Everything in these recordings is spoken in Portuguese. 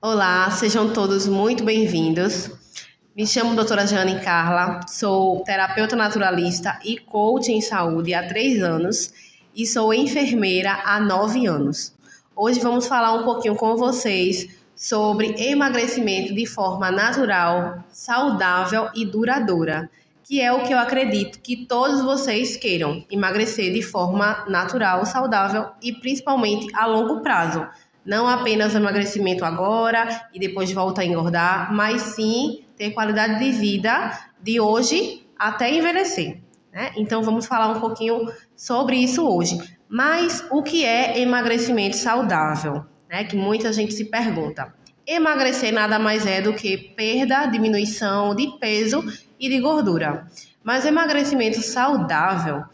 Olá, sejam todos muito bem-vindos. Me chamo doutora Jane Carla, sou terapeuta naturalista e coach em saúde há 3 anos e sou enfermeira há 9 anos. Hoje vamos falar um pouquinho com vocês sobre emagrecimento de forma natural, saudável e duradoura, que é o que eu acredito que todos vocês queiram, emagrecer de forma natural, saudável e principalmente a longo prazo. Não apenas emagrecimento agora e depois volta a engordar, mas sim ter qualidade de vida de hoje até envelhecer, né? Então vamos falar um pouquinho sobre isso hoje. Mas o que é emagrecimento saudável, né? Que muita gente se pergunta. Emagrecer nada mais é do que perda, diminuição de peso e de gordura. Mas emagrecimento saudável,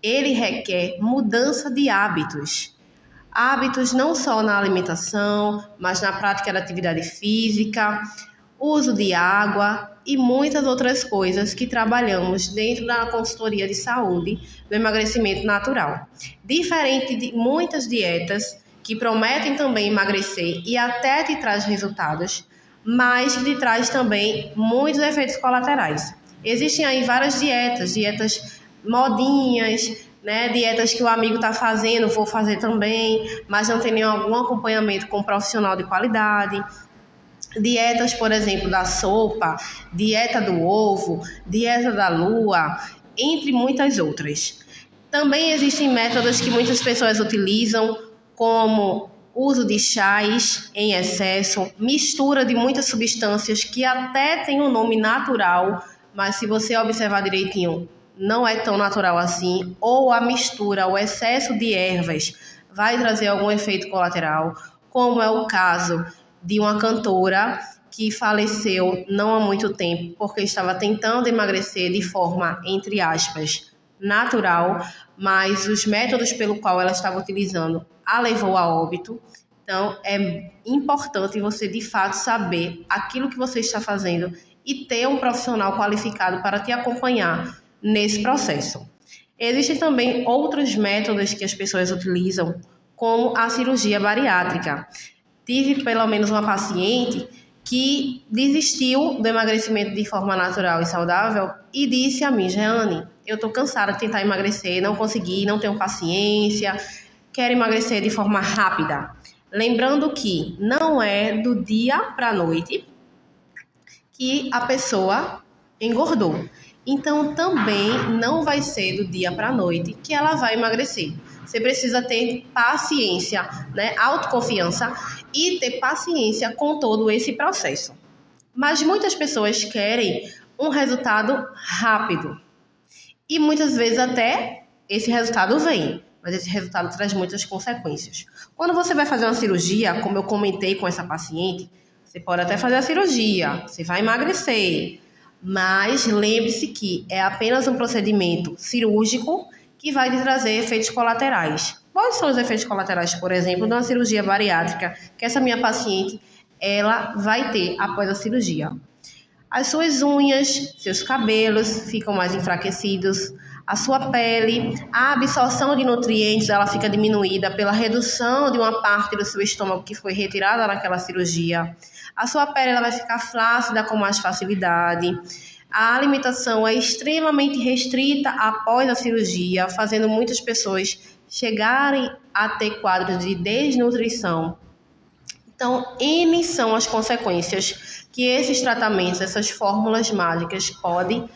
ele requer mudança de hábitos. Hábitos não só na alimentação, mas na prática da atividade física, uso de água e muitas outras coisas que trabalhamos dentro da consultoria de saúde do emagrecimento natural. Diferente de muitas dietas que prometem também emagrecer e até te traz resultados, mas que te traz também muitos efeitos colaterais. Existem aí várias dietas modinhas, né? Dietas que o amigo está fazendo, vou fazer também, mas não tem nenhum algum acompanhamento com um profissional de qualidade. Dietas, por exemplo, da sopa, dieta do ovo, dieta da lua, entre muitas outras. Também existem métodos que muitas pessoas utilizam, como uso de chás em excesso, mistura de muitas substâncias que até tem um nome natural, mas se você observar direitinho, não é tão natural assim, ou a mistura, o excesso de ervas vai trazer algum efeito colateral, como é o caso de uma cantora que faleceu não há muito tempo, porque estava tentando emagrecer de forma, entre aspas, natural, mas os métodos pelo qual ela estava utilizando a levou a óbito. Então, é importante você, de fato, saber aquilo que você está fazendo e ter um profissional qualificado para te acompanhar nesse processo. Existem também outros métodos que as pessoas utilizam, como a cirurgia bariátrica. Tive pelo menos uma paciente que desistiu do emagrecimento de forma natural e saudável e disse a mim: Jeane, eu estou cansada de tentar emagrecer, não consegui, não tenho paciência, quero emagrecer de forma rápida. Lembrando que não é do dia para a noite que a pessoa engordou. Então, também não vai ser do dia para a noite que ela vai emagrecer. Você precisa ter paciência, né? Autoconfiança e ter paciência com todo esse processo. Mas muitas pessoas querem um resultado rápido. E muitas vezes até esse resultado vem, mas esse resultado traz muitas consequências. Quando você vai fazer uma cirurgia, como eu comentei com essa paciente, você pode até fazer a cirurgia, você vai emagrecer. Mas lembre-se que é apenas um procedimento cirúrgico que vai lhe trazer efeitos colaterais. Quais são os efeitos colaterais, por exemplo, de uma cirurgia bariátrica que essa minha paciente ela vai ter após a cirurgia? As suas unhas, seus cabelos ficam mais enfraquecidos, a sua pele, a absorção de nutrientes ela fica diminuída pela redução de uma parte do seu estômago que foi retirada naquela cirurgia. A sua pele ela vai ficar flácida com mais facilidade. A alimentação é extremamente restrita após a cirurgia, fazendo muitas pessoas chegarem a ter quadros de desnutrição. Então, N são as consequências que esses tratamentos, essas fórmulas mágicas podem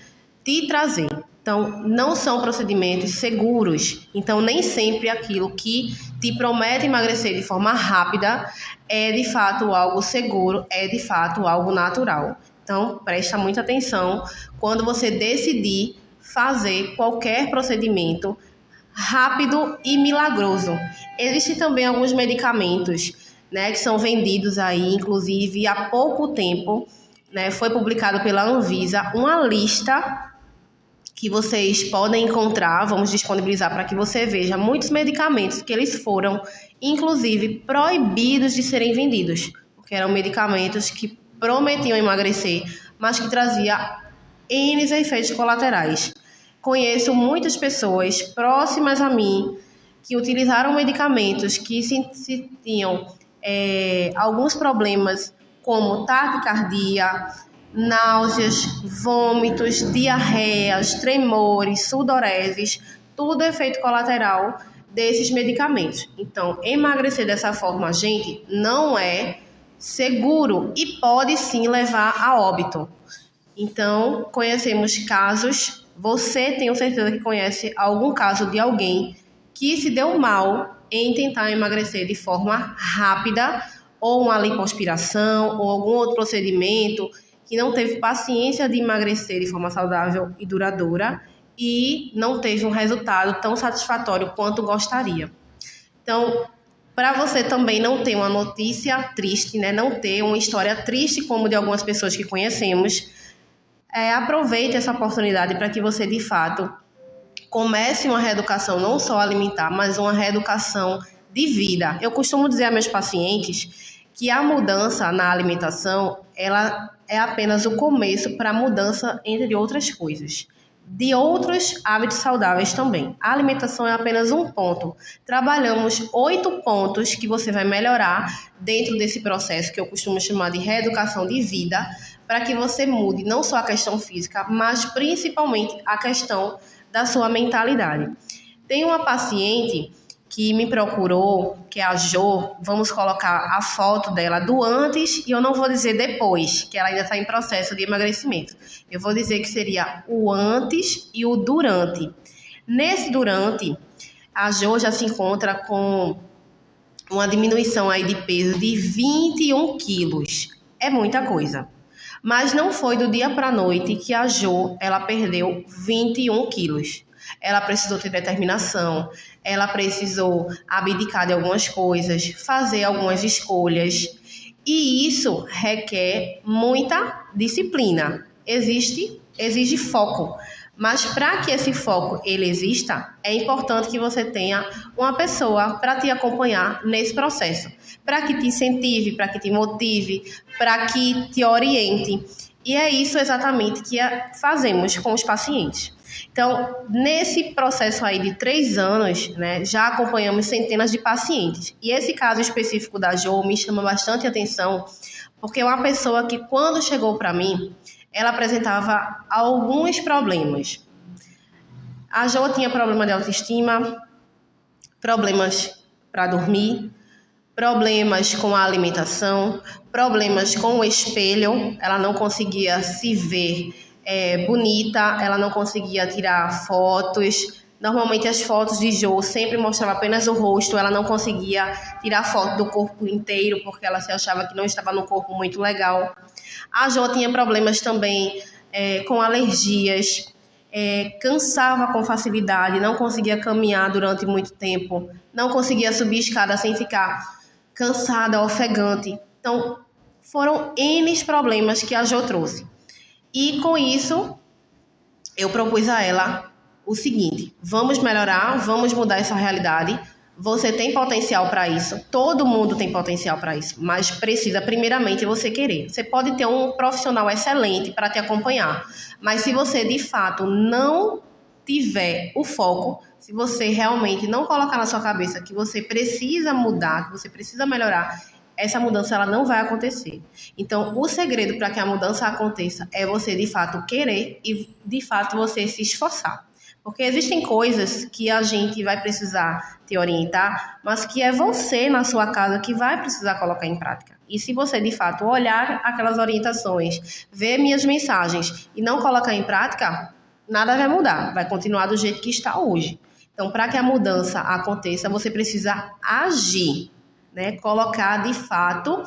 te trazer. Então, não são procedimentos seguros. Então, nem sempre aquilo que te promete emagrecer de forma rápida é de fato algo seguro, é de fato algo natural. Então, presta muita atenção quando você decidir fazer qualquer procedimento rápido e milagroso. Existem também alguns medicamentos, né, que são vendidos aí, inclusive há pouco tempo, né, foi publicado pela Anvisa uma lista que vocês podem encontrar, vamos disponibilizar para que você veja muitos medicamentos que eles foram, inclusive, proibidos de serem vendidos, porque eram medicamentos que prometiam emagrecer, mas que traziam N efeitos colaterais. Conheço muitas pessoas próximas a mim que utilizaram medicamentos que se sentiam alguns problemas como taquicardia, náuseas, vômitos, diarreias, tremores, sudoreses, tudo é efeito colateral desses medicamentos. Então, emagrecer dessa forma, gente, não é seguro e pode sim levar a óbito. Então, conhecemos casos, você tenho certeza que conhece algum caso de alguém que se deu mal em tentar emagrecer de forma rápida, ou uma lipoaspiração, ou algum outro procedimento, que não teve paciência de emagrecer de forma saudável e duradoura e não teve um resultado tão satisfatório quanto gostaria. Então, para você também não ter uma notícia triste, né, não ter uma história triste como de algumas pessoas que conhecemos, aproveite essa oportunidade para que você, de fato, comece uma reeducação não só alimentar, mas uma reeducação de vida. Eu costumo dizer a meus pacientes que a mudança na alimentação, ela é apenas o começo para a mudança, entre outras coisas, de outros hábitos saudáveis também. A alimentação é apenas um ponto. Trabalhamos 8 pontos que você vai melhorar dentro desse processo que eu costumo chamar de reeducação de vida, para que você mude não só a questão física, mas principalmente a questão da sua mentalidade. Tem uma paciente que me procurou, que é a Jo, vamos colocar a foto dela do antes, e eu não vou dizer depois, que ela ainda está em processo de emagrecimento. Eu vou dizer que seria o antes e o durante. Nesse durante, a Jo já se encontra com uma diminuição aí de peso de 21 quilos. É muita coisa. Mas não foi do dia para a noite que a Jo, ela perdeu 21 quilos. Ela precisou ter determinação, ela precisou abdicar de algumas coisas, fazer algumas escolhas. E isso requer muita disciplina. Exige foco. Mas para que esse foco ele exista, é importante que você tenha uma pessoa para te acompanhar nesse processo, para que te incentive, para que te motive, para que te oriente. E é isso exatamente que fazemos com os pacientes. Então, nesse processo aí de 3 anos, né, já acompanhamos centenas de pacientes. E esse caso específico da Jo me chama bastante atenção, porque é uma pessoa que, quando chegou para mim, ela apresentava alguns problemas. A Jo tinha problema de autoestima, problemas para dormir, problemas com a alimentação, problemas com o espelho, ela não conseguia se ver bonita, ela não conseguia tirar fotos. Normalmente as fotos de Jo sempre mostravam apenas o rosto, ela não conseguia tirar foto do corpo inteiro, porque ela se achava que não estava num corpo muito legal. A Jo tinha problemas também com alergias, cansava com facilidade, não conseguia caminhar durante muito tempo, não conseguia subir escada sem ficar cansada, ofegante. Então, foram N problemas que a Jo trouxe. E com isso, eu propus a ela o seguinte: vamos melhorar, vamos mudar essa realidade. Você tem potencial para isso, todo mundo tem potencial para isso, mas precisa primeiramente você querer. Você pode ter um profissional excelente para te acompanhar, mas se você de fato não tiver o foco, se você realmente não colocar na sua cabeça que você precisa mudar, que você precisa melhorar, essa mudança ela não vai acontecer. Então, o segredo para que a mudança aconteça é você de fato querer e de fato você se esforçar. Porque existem coisas que a gente vai precisar te orientar, mas que é você na sua casa que vai precisar colocar em prática. E se você, de fato, olhar aquelas orientações, ver minhas mensagens e não colocar em prática, nada vai mudar, vai continuar do jeito que está hoje. Então, para que a mudança aconteça, você precisa agir, né? Colocar, de fato,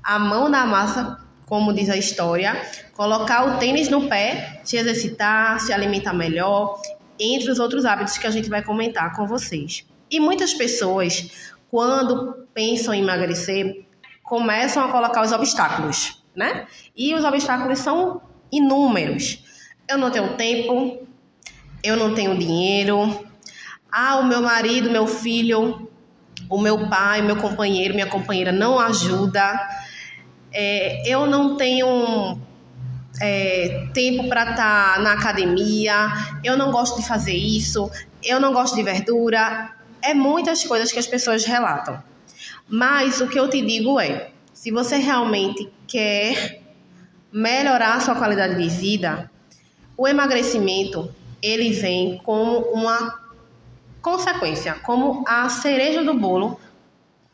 a mão na massa, como diz a história, colocar o tênis no pé, se exercitar, se alimentar melhor, entre os outros hábitos que a gente vai comentar com vocês. E muitas pessoas, quando pensam em emagrecer, começam a colocar os obstáculos, né? E os obstáculos são inúmeros. Eu não tenho tempo, eu não tenho dinheiro, o meu marido, meu filho, o meu pai, meu companheiro, minha companheira não ajuda, eu não tenho tempo para estar na academia, eu não gosto de fazer isso, eu não gosto de verdura. Muitas coisas que as pessoas relatam. Mas o que eu te digo é, se você realmente quer melhorar a sua qualidade de vida, o emagrecimento, ele vem como uma consequência, como a cereja do bolo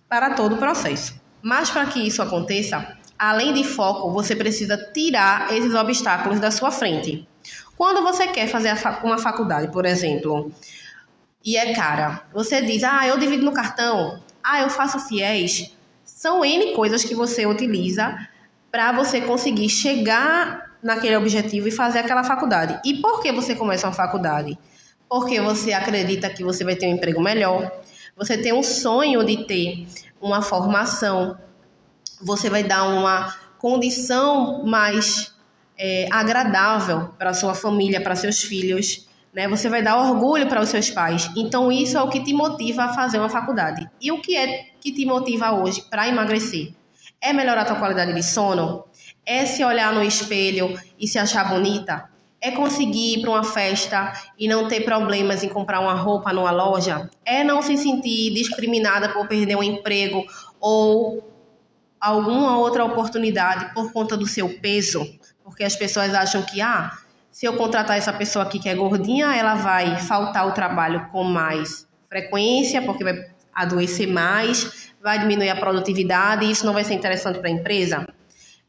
para todo o processo. Mas para que isso aconteça, além de foco, você precisa tirar esses obstáculos da sua frente. Quando você quer fazer uma faculdade, por exemplo, e é cara, você diz, eu divido no cartão, eu faço fiéis. São N coisas que você utiliza para você conseguir chegar naquele objetivo e fazer aquela faculdade. E por que você começa uma faculdade? Porque você acredita que você vai ter um emprego melhor, você tem um sonho de ter uma formação, você vai dar uma condição mais agradável para a sua família, para seus filhos, né? Você vai dar orgulho para os seus pais. Então, isso é o que te motiva a fazer uma faculdade. E o que é que te motiva hoje para emagrecer? É melhorar a tua qualidade de sono? É se olhar no espelho e se achar bonita? É conseguir ir para uma festa e não ter problemas em comprar uma roupa numa loja? É não se sentir discriminada por perder um emprego ou alguma outra oportunidade por conta do seu peso? Porque as pessoas acham que, se eu contratar essa pessoa aqui que é gordinha, ela vai faltar o trabalho com mais frequência, porque vai adoecer mais, vai diminuir a produtividade e isso não vai ser interessante para a empresa.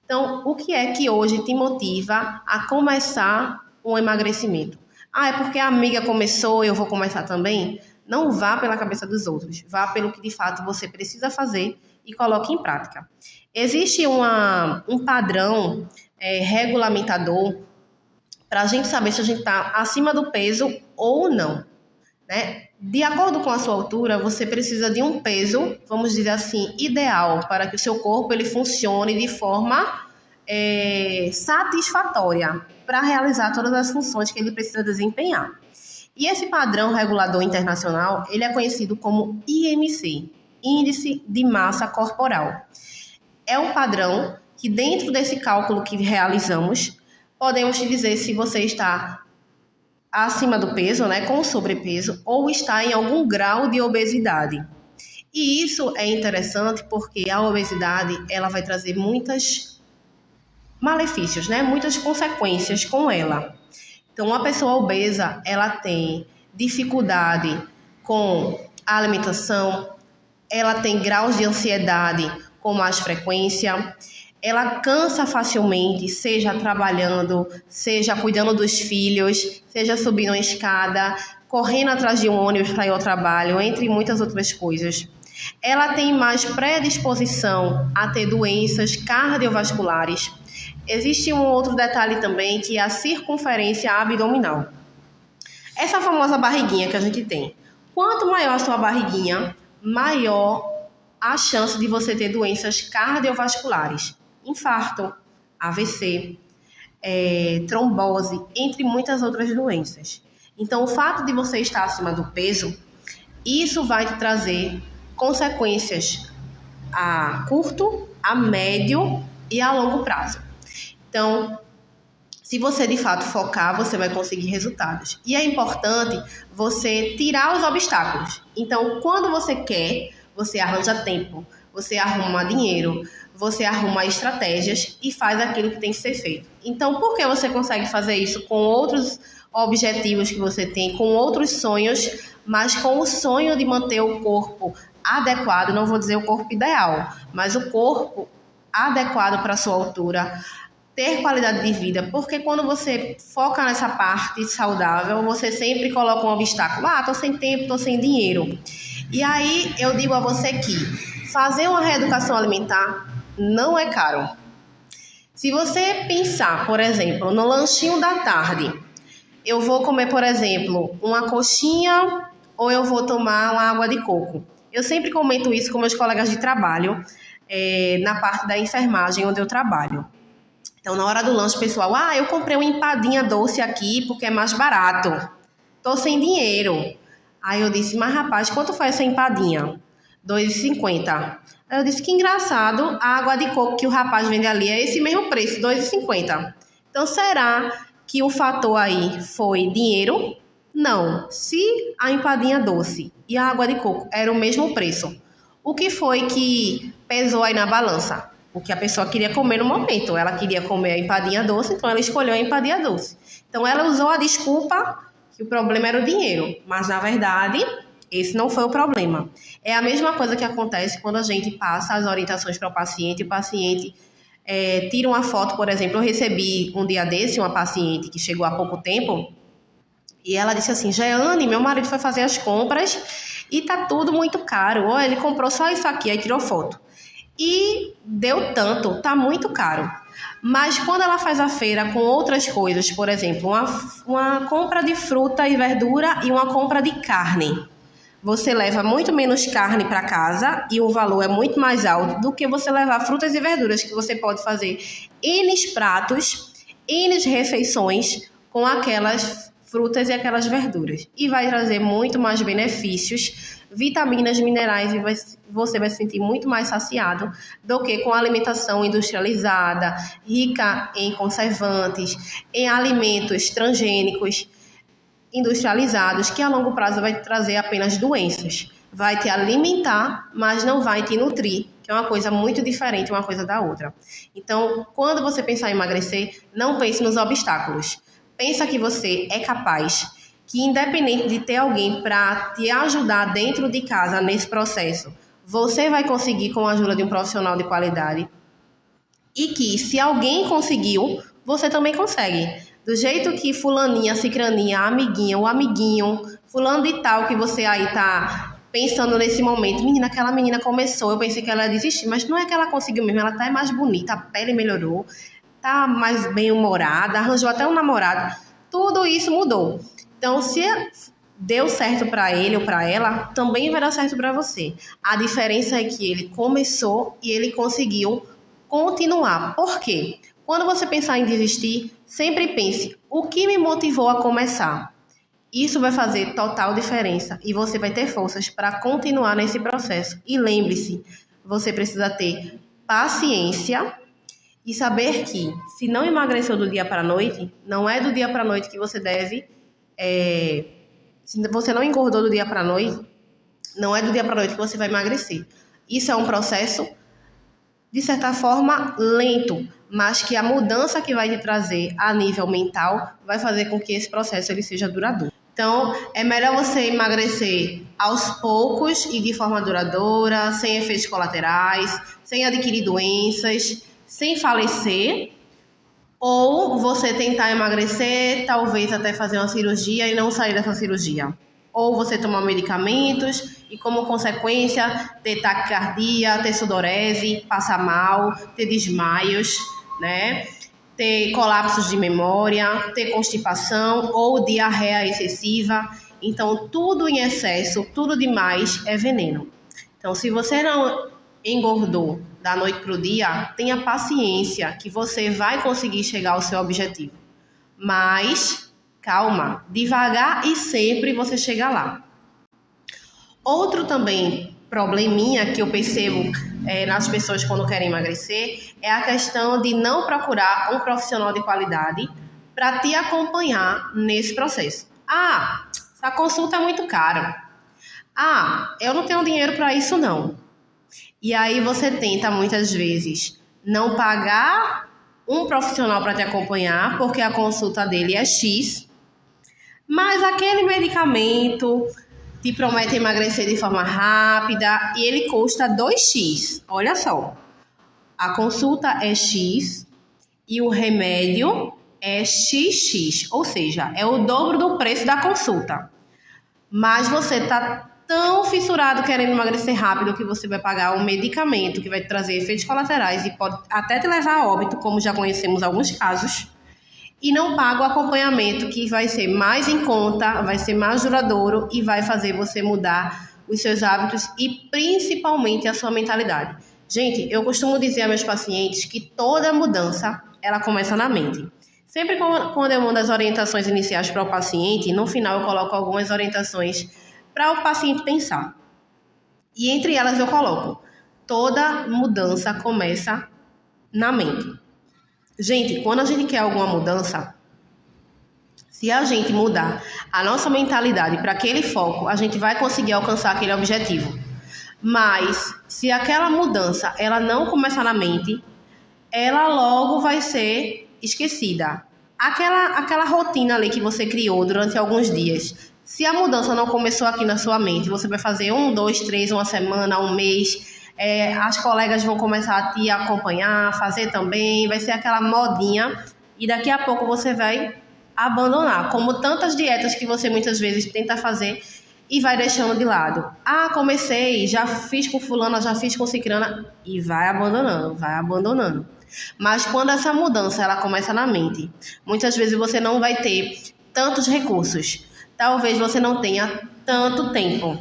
Então, o que é que hoje te motiva a começar um emagrecimento? É porque a amiga começou, eu vou começar também? Não vá pela cabeça dos outros, vá pelo que de fato você precisa fazer e coloque em prática. Existe um padrão regulamentador para a gente saber se a gente está acima do peso ou não, né? De acordo com a sua altura, você precisa de um peso, vamos dizer assim, ideal para que o seu corpo ele funcione de forma satisfatória para realizar todas as funções que ele precisa desempenhar. E esse padrão regulador internacional, ele é conhecido como IMC, Índice de Massa Corporal. É um padrão que dentro desse cálculo que realizamos, podemos te dizer se você está acima do peso, né, com sobrepeso, ou está em algum grau de obesidade. E isso é interessante porque a obesidade ela vai trazer muitos malefícios, né, muitas consequências com ela. Então, uma pessoa obesa, ela tem dificuldade com a alimentação, ela tem graus de ansiedade com mais frequência, ela cansa facilmente, seja trabalhando, seja cuidando dos filhos, seja subindo uma escada, correndo atrás de um ônibus para ir ao trabalho, entre muitas outras coisas. Ela tem mais predisposição a ter doenças cardiovasculares. Existe um outro detalhe também, que é a circunferência abdominal. Essa famosa barriguinha que a gente tem. Quanto maior a sua barriguinha, maior a chance de você ter doenças cardiovasculares. Infarto, AVC, trombose, entre muitas outras doenças. Então, o fato de você estar acima do peso, isso vai te trazer consequências a curto, a médio e a longo prazo. Então, se você de fato focar, você vai conseguir resultados. E é importante você tirar os obstáculos. Então, quando você quer, você arranja tempo, você arruma dinheiro, você arruma estratégias e faz aquilo que tem que ser feito. Então, por que você consegue fazer isso com outros objetivos que você tem, com outros sonhos, mas com o sonho de manter o corpo adequado, não vou dizer o corpo ideal, mas o corpo adequado para a sua altura, ter qualidade de vida, porque quando você foca nessa parte saudável, você sempre coloca um obstáculo. Tô sem tempo, tô sem dinheiro. E aí eu digo a você que fazer uma reeducação alimentar não é caro. Se você pensar, por exemplo, no lanchinho da tarde, eu vou comer, por exemplo, uma coxinha ou eu vou tomar uma água de coco. Eu sempre comento isso com meus colegas de trabalho, na parte da enfermagem onde eu trabalho. Então, na hora do lanche, pessoal, eu comprei uma empadinha doce aqui porque é mais barato. Tô sem dinheiro. Aí eu disse, mas rapaz, quanto foi essa empadinha? R$2,50. Aí eu disse, que engraçado, a água de coco que o rapaz vende ali é esse mesmo preço, R$2,50. Então, será que o fator aí foi dinheiro? Não. Se a empadinha doce e a água de coco era o mesmo preço, O que foi que pesou aí na balança? O que a pessoa queria comer no momento. Ela queria comer a empadinha doce, então ela escolheu a empadinha doce. Então ela usou a desculpa que o problema era o dinheiro, mas na verdade esse não foi o problema. É a mesma coisa que acontece quando a gente passa as orientações para o paciente tira uma foto, por exemplo. Eu recebi um dia desse uma paciente que chegou há pouco tempo e ela disse assim: Jeane, meu marido foi fazer as compras e tá tudo muito caro. Ó, ele comprou só isso aqui, aí tirou foto. E deu tanto, tá muito caro. Mas quando ela faz a feira com outras coisas, por exemplo, uma compra de fruta e verdura e uma compra de carne, você leva muito menos carne para casa e o valor é muito mais alto do que você levar frutas e verduras, que você pode fazer N pratos, N refeições com aquelas frutas e aquelas verduras. E vai trazer muito mais benefícios, vitaminas, minerais, e você vai se sentir muito mais saciado do que com a alimentação industrializada, rica em conservantes, em alimentos transgênicos, industrializados, que a longo prazo vai trazer apenas doenças. Vai te alimentar, mas não vai te nutrir, que é uma coisa muito diferente uma coisa da outra. Então, quando você pensar em emagrecer, não pense nos obstáculos. Pensa que você é capaz, que independente de ter alguém para te ajudar dentro de casa nesse processo, você vai conseguir com a ajuda de um profissional de qualidade. E que se alguém conseguiu, você também consegue. Do jeito que fulaninha, cicraninha, amiguinha, o amiguinho, fulano de tal que você aí tá pensando nesse momento, menina, aquela menina começou, eu pensei que ela ia desistir, mas não é que ela conseguiu mesmo, ela tá mais bonita, a pele melhorou, tá mais bem-humorada, arranjou até um namorado, tudo isso mudou. Então, se deu certo para ele ou para ela, também vai dar certo para você. A diferença é que ele começou e ele conseguiu continuar. Por quê? Quando você pensar em desistir, sempre pense: o que me motivou a começar? Isso vai fazer total diferença e você vai ter forças para continuar nesse processo. E lembre-se, você precisa ter paciência e saber que, se não emagreceu do dia para a noite, não é do dia para a noite que você deve... se você não engordou do dia para a noite, não é do dia para a noite que você vai emagrecer. Isso é um processo, de certa forma, lento, mas que a mudança que vai te trazer a nível mental vai fazer com que esse processo ele seja duradouro. Então, é melhor você emagrecer aos poucos e de forma duradoura, sem efeitos colaterais, sem adquirir doenças, sem falecer, ou você tentar emagrecer, talvez até fazer uma cirurgia e não sair dessa cirurgia. Ou você tomar medicamentos e, como consequência, ter taquicardia, ter sudorese, passar mal, ter desmaios, né? Ter colapsos de memória, ter constipação ou diarreia excessiva. Então, tudo em excesso, tudo demais é veneno. Então, se você não engordou da noite para o dia, tenha paciência que você vai conseguir chegar ao seu objetivo. Mas, calma, devagar e sempre você chega lá. Outro também probleminha que eu percebo nas pessoas quando querem emagrecer é a questão de não procurar um profissional de qualidade para te acompanhar nesse processo. Ah, essa consulta é muito cara. Ah, eu não tenho dinheiro para isso não. E aí você tenta muitas vezes não pagar um profissional para te acompanhar porque a consulta dele é X, mas aquele medicamento te promete emagrecer de forma rápida e ele custa 2x. Olha só, a consulta é X e o remédio é XX, ou seja, é o dobro do preço da consulta. Mas você está tão fissurado querendo emagrecer rápido que você vai pagar um medicamento que vai te trazer efeitos colaterais e pode até te levar a óbito, como já conhecemos alguns casos, e não paga o acompanhamento que vai ser mais em conta, vai ser mais duradouro e vai fazer você mudar os seus hábitos e principalmente a sua mentalidade. Gente, eu costumo dizer a meus pacientes que toda mudança, ela começa na mente. Sempre quando eu mando as orientações iniciais para o paciente, no final eu coloco algumas orientações para o paciente pensar. E entre elas eu coloco: toda mudança começa na mente. Gente, quando a gente quer alguma mudança, se a gente mudar a nossa mentalidade para aquele foco, a gente vai conseguir alcançar aquele objetivo. Mas se aquela mudança ela não começar na mente, ela logo vai ser esquecida. Aquela rotina ali que você criou durante alguns dias, se a mudança não começou aqui na sua mente, você vai fazer 1, 2, 3, uma semana, um mês, as colegas vão começar a te acompanhar, fazer também, vai ser aquela modinha e daqui a pouco você vai abandonar, como tantas dietas que você muitas vezes tenta fazer e vai deixando de lado. Ah, comecei, já fiz com fulana, já fiz com cicrana e vai abandonando, vai abandonando. Mas quando essa mudança ela começa na mente, muitas vezes você não vai ter tantos recursos. Talvez você não tenha tanto tempo.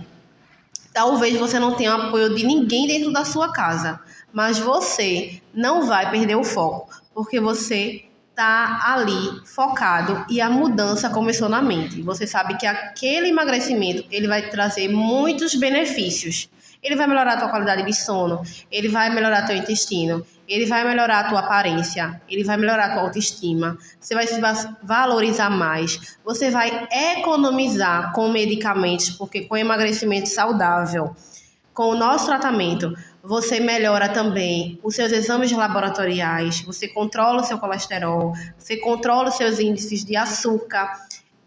Talvez você não tenha apoio de ninguém dentro da sua casa. Mas você não vai perder o foco, porque você está ali focado e a mudança começou na mente. Você sabe que aquele emagrecimento ele vai trazer muitos benefícios. Ele vai melhorar a tua qualidade de sono, ele vai melhorar teu intestino, ele vai melhorar a tua aparência, ele vai melhorar a tua autoestima, você vai se valorizar mais, você vai economizar com medicamentos, porque com emagrecimento saudável, com o nosso tratamento, você melhora também os seus exames laboratoriais, você controla o seu colesterol, você controla os seus índices de açúcar,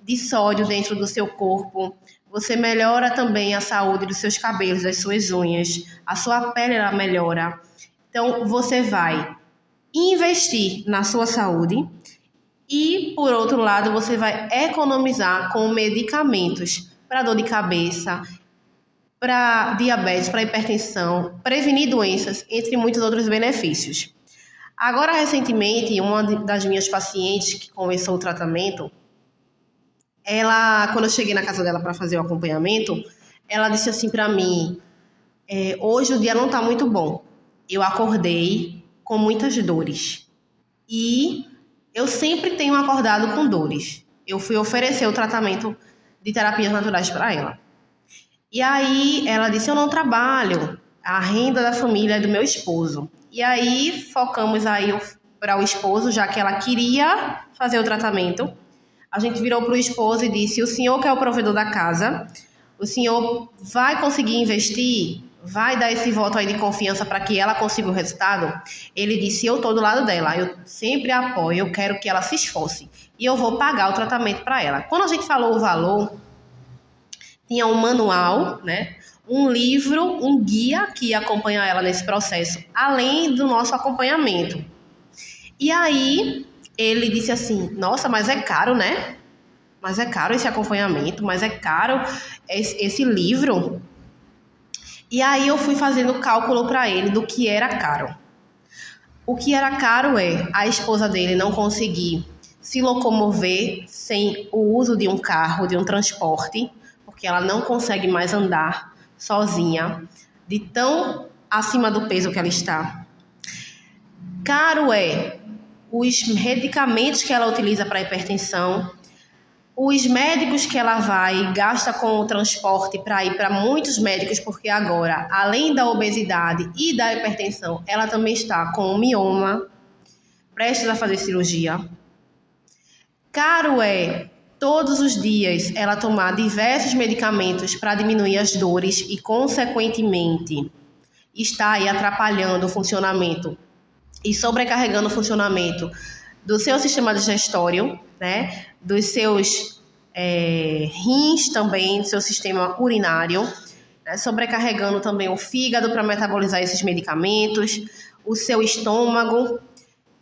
de sódio dentro do seu corpo, você melhora também a saúde dos seus cabelos, das suas unhas, a sua pele ela melhora. Então, você vai investir na sua saúde e, por outro lado, você vai economizar com medicamentos para dor de cabeça, para diabetes, para hipertensão, prevenir doenças, entre muitos outros benefícios. Agora, recentemente, uma das minhas pacientes que começou o tratamento, quando eu cheguei na casa dela para fazer o acompanhamento, ela disse assim para mim, hoje o dia não está muito bom. Eu acordei com muitas dores. E eu sempre tenho acordado com dores. Eu fui oferecer o tratamento de terapias naturais para ela. E aí ela disse, eu não trabalho. A renda da família é do meu esposo. E aí focamos aí para o esposo, já que ela queria fazer o tratamento. A gente virou para o esposo e disse, o senhor que é o provedor da casa, o senhor vai conseguir investir? Vai dar esse voto aí de confiança para que ela consiga o resultado? Ele disse, eu estou do lado dela, eu sempre apoio, eu quero que ela se esforce. E eu vou pagar o tratamento para ela. Quando a gente falou o valor, tinha um manual, né? Um livro, um guia que ia acompanhar ela nesse processo, além do nosso acompanhamento. E aí ele disse assim, nossa, mas é caro, né? Mas é caro esse acompanhamento, mas é caro esse livro. E aí eu fui fazendo cálculo para ele do que era caro. O que era caro é a esposa dele não conseguir se locomover sem o uso de um carro, de um transporte, porque ela não consegue mais andar sozinha, de tão acima do peso que ela está. Caro é os medicamentos que ela utiliza para hipertensão, os médicos que ela vai, gasta com o transporte para ir para muitos médicos, porque agora, além da obesidade e da hipertensão, ela também está com um mioma, prestes a fazer cirurgia. Caro é, todos os dias, ela tomar diversos medicamentos para diminuir as dores e, consequentemente, está aí atrapalhando o funcionamento e sobrecarregando o funcionamento do seu sistema digestório, né? Dos seus rins também, do seu sistema urinário, né? Sobrecarregando também o fígado para metabolizar esses medicamentos, o seu estômago.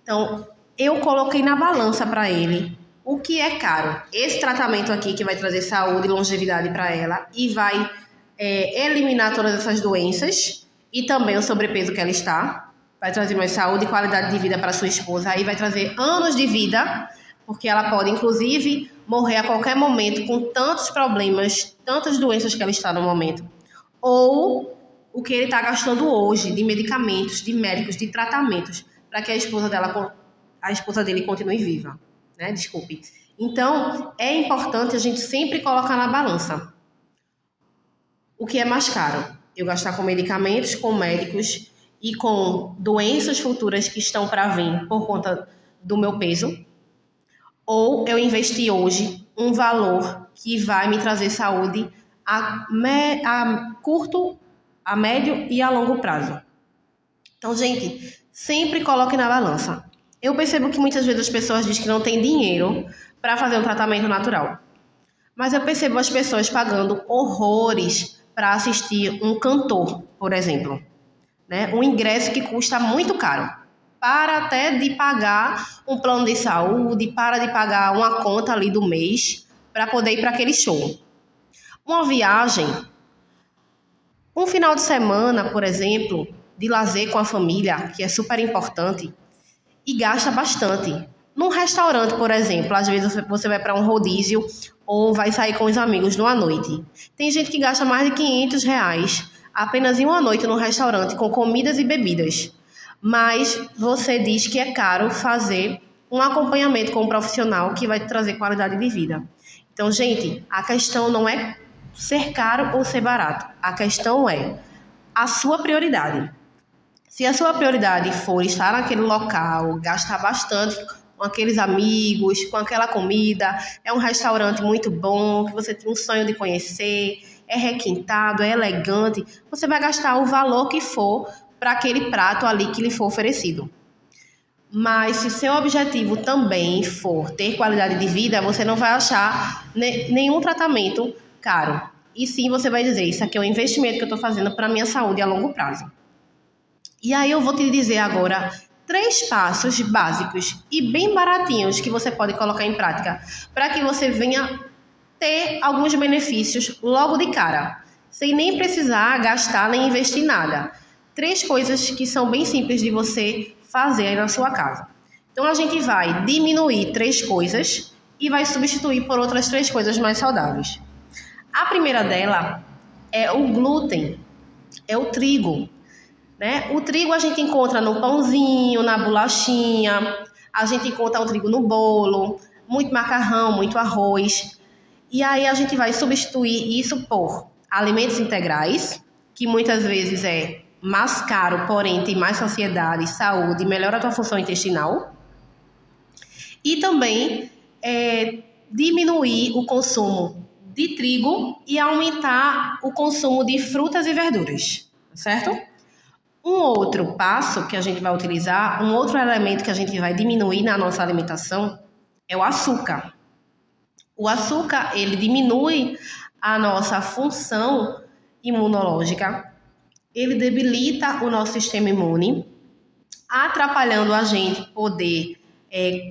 Então, eu coloquei na balança para ele o que é caro. Esse tratamento aqui que vai trazer saúde e longevidade para ela e vai eliminar todas essas doenças e também o sobrepeso que ela está. Vai trazer mais saúde e qualidade de vida para sua esposa. Aí vai trazer anos de vida, porque ela pode, inclusive, morrer a qualquer momento com tantos problemas, tantas doenças que ela está no momento. Ou o que ele está gastando hoje de medicamentos, de médicos, de tratamentos, para que a esposa dele continue viva. Né? Desculpe. Então, é importante a gente sempre colocar na balança o que é mais caro. Eu gastar com medicamentos, com médicos e com doenças futuras que estão para vir por conta do meu peso, ou eu investir hoje um valor que vai me trazer saúde a a médio e a longo prazo. Então, gente, sempre coloque na balança. Eu percebo que muitas vezes as pessoas dizem que não tem dinheiro para fazer um tratamento natural. Mas eu percebo as pessoas pagando horrores para assistir um cantor, por exemplo. Né? Um ingresso que custa muito caro. Para até de pagar um plano de saúde, para de pagar uma conta ali do mês para poder ir para aquele show. Uma viagem, um final de semana, por exemplo, de lazer com a família, que é super importante, e gasta bastante. Num restaurante, por exemplo, às vezes você vai para um rodízio ou vai sair com os amigos numa noite. Tem gente que gasta mais de R$ 500 apenas em uma noite no restaurante com comidas e bebidas. Mas você diz que é caro fazer um acompanhamento com um profissional que vai te trazer qualidade de vida. Então, gente, a questão não é ser caro ou ser barato. A questão é a sua prioridade. Se a sua prioridade for estar naquele local, gastar bastante com aqueles amigos, com aquela comida, é um restaurante muito bom, que você tem um sonho de conhecer, é requintado, é elegante, você vai gastar o valor que for para aquele prato ali que lhe for oferecido. Mas se seu objetivo também for ter qualidade de vida, você não vai achar nenhum tratamento caro. E sim, você vai dizer, isso aqui é um investimento que eu estou fazendo para a minha saúde a longo prazo. E aí eu vou te dizer agora 3 passos básicos e bem baratinhos que você pode colocar em prática para que você venha ter alguns benefícios logo de cara, sem nem precisar gastar nem investir nada. 3 coisas que são bem simples de você fazer aí na sua casa. Então a gente vai diminuir 3 coisas e vai substituir por outras 3 coisas mais saudáveis. A primeira dela é o glúten, é o trigo. Né? O trigo a gente encontra no pãozinho, na bolachinha, a gente encontra o trigo no bolo, muito macarrão, muito arroz. E aí a gente vai substituir isso por alimentos integrais, que muitas vezes é mais caro, porém tem mais saciedade, saúde, melhora a tua função intestinal. E também diminuir o consumo de trigo e aumentar o consumo de frutas e verduras, certo? Um outro passo que a gente vai utilizar, um outro elemento que a gente vai diminuir na nossa alimentação é o açúcar. O açúcar, ele diminui a nossa função imunológica, ele debilita o nosso sistema imune, atrapalhando a gente poder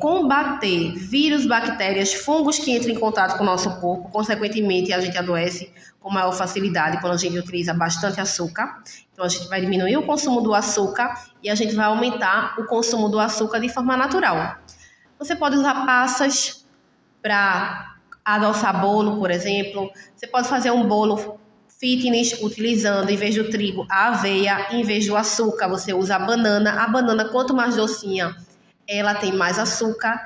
combater vírus, bactérias, fungos que entram em contato com o nosso corpo. Consequentemente, a gente adoece com maior facilidade quando a gente utiliza bastante açúcar. Então, a gente vai diminuir o consumo do açúcar e a gente vai aumentar o consumo do açúcar de forma natural. Você pode usar passas para adoçar bolo, por exemplo. Você pode fazer um bolo fitness utilizando, em vez do trigo, a aveia. Em vez do açúcar, você usa a banana. A banana, quanto mais docinha, ela tem mais açúcar.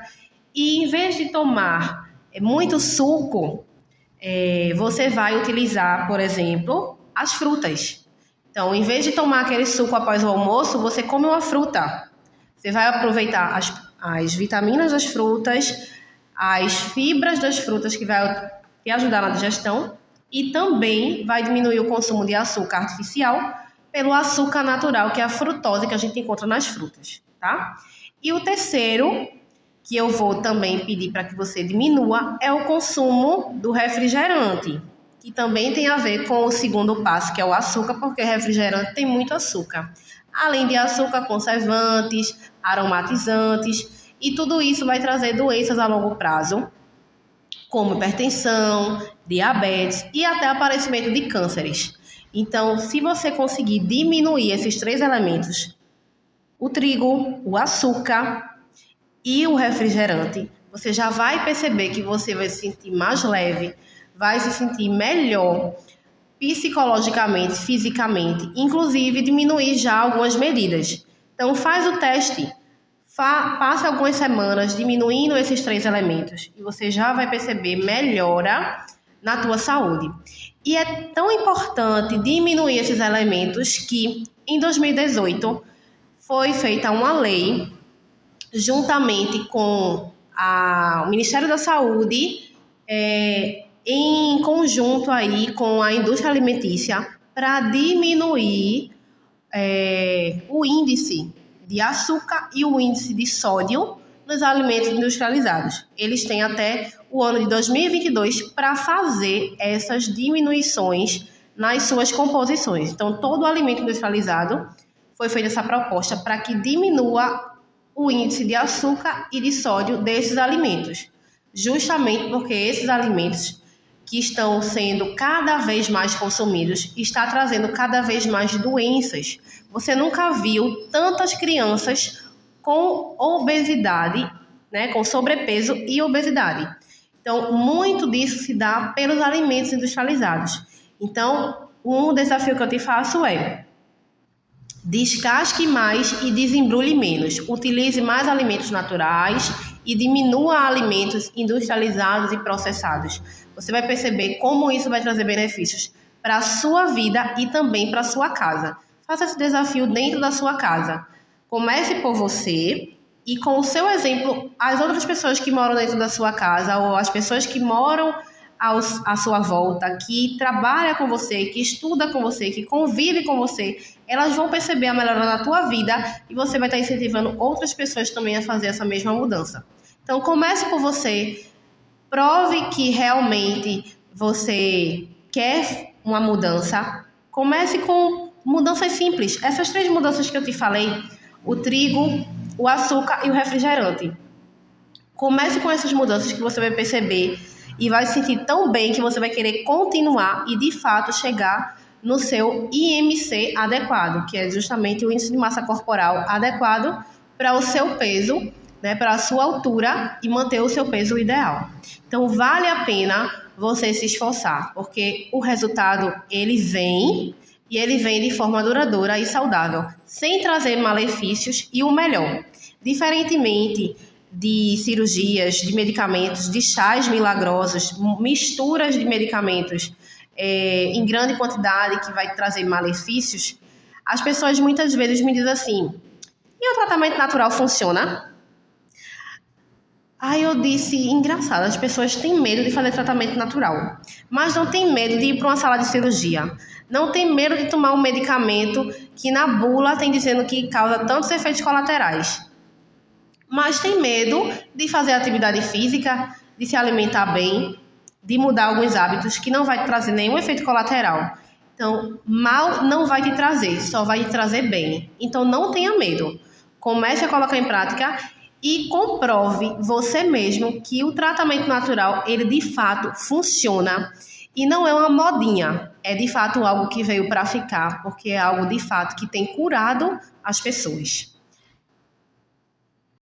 E em vez de tomar muito suco, você vai utilizar, por exemplo, as frutas. Então, em vez de tomar aquele suco após o almoço, você come uma fruta. Você vai aproveitar as vitaminas das frutas, as fibras das frutas que vai te ajudar na digestão e também vai diminuir o consumo de açúcar artificial pelo açúcar natural, que é a frutose que a gente encontra nas frutas, tá? E o terceiro, que eu vou também pedir para que você diminua, é o consumo do refrigerante, que também tem a ver com o segundo passo, que é o açúcar, porque refrigerante tem muito açúcar. Além de açúcar, conservantes, aromatizantes, e tudo isso vai trazer doenças a longo prazo, como hipertensão, diabetes e até aparecimento de cânceres. Então, se você conseguir diminuir esses 3 elementos, o trigo, o açúcar e o refrigerante, você já vai perceber que você vai se sentir mais leve, vai se sentir melhor psicologicamente, fisicamente, inclusive diminuir já algumas medidas. Então faz o teste, passe algumas semanas diminuindo esses 3 elementos e você já vai perceber melhora na tua saúde. E é tão importante diminuir esses elementos que em 2018 foi feita uma lei juntamente com o Ministério da Saúde, em conjunto aí com a indústria alimentícia, para diminuir o índice de açúcar e o índice de sódio nos alimentos industrializados. Eles têm até o ano de 2022 para fazer essas diminuições nas suas composições. Então, todo o alimento industrializado foi feita essa proposta para que diminua o índice de açúcar e de sódio desses alimentos, justamente porque esses alimentos que estão sendo cada vez mais consumidos está trazendo cada vez mais doenças. Você nunca viu tantas crianças com obesidade, né, com sobrepeso e obesidade. Então, muito disso se dá pelos alimentos industrializados. Então, um desafio que eu te faço é: descasque mais e desembrulhe menos. Utilize mais alimentos naturais e diminua alimentos industrializados e processados. Você vai perceber como isso vai trazer benefícios para a sua vida e também para a sua casa. Faça esse desafio dentro da sua casa. Comece por você e, com o seu exemplo, as outras pessoas que moram dentro da sua casa ou as pessoas que moram à sua volta, que trabalha com você, que estuda com você, que convive com você, elas vão perceber a melhora na tua vida e você vai estar incentivando outras pessoas também a fazer essa mesma mudança. Então, comece por você, prove que realmente você quer uma mudança, comece com mudanças simples. Essas 3 mudanças que eu te falei, o trigo, o açúcar e o refrigerante. Comece com essas mudanças que você vai perceber e vai se sentir tão bem que você vai querer continuar e, de fato, chegar no seu IMC adequado, que é justamente o índice de massa corporal adequado para o seu peso, né, para a sua altura e manter o seu peso ideal. Então, vale a pena você se esforçar, porque o resultado, ele vem e ele vem de forma duradoura e saudável, sem trazer malefícios e o melhor. Diferentemente de cirurgias, de medicamentos, de chás milagrosos, misturas de medicamentos em grande quantidade que vai trazer malefícios, as pessoas muitas vezes me dizem assim: e o tratamento natural funciona? Aí eu disse, engraçado, as pessoas têm medo de fazer tratamento natural, mas não tem medo de ir para uma sala de cirurgia, não tem medo de tomar um medicamento que na bula tem dizendo que causa tantos efeitos colaterais, mas tem medo de fazer atividade física, de se alimentar bem, de mudar alguns hábitos que não vai trazer nenhum efeito colateral. Então, mal não vai te trazer, só vai te trazer bem. Então, não tenha medo. Comece a colocar em prática e comprove você mesmo que o tratamento natural, ele de fato funciona e não é uma modinha. É de fato algo que veio para ficar, porque é algo de fato que tem curado as pessoas.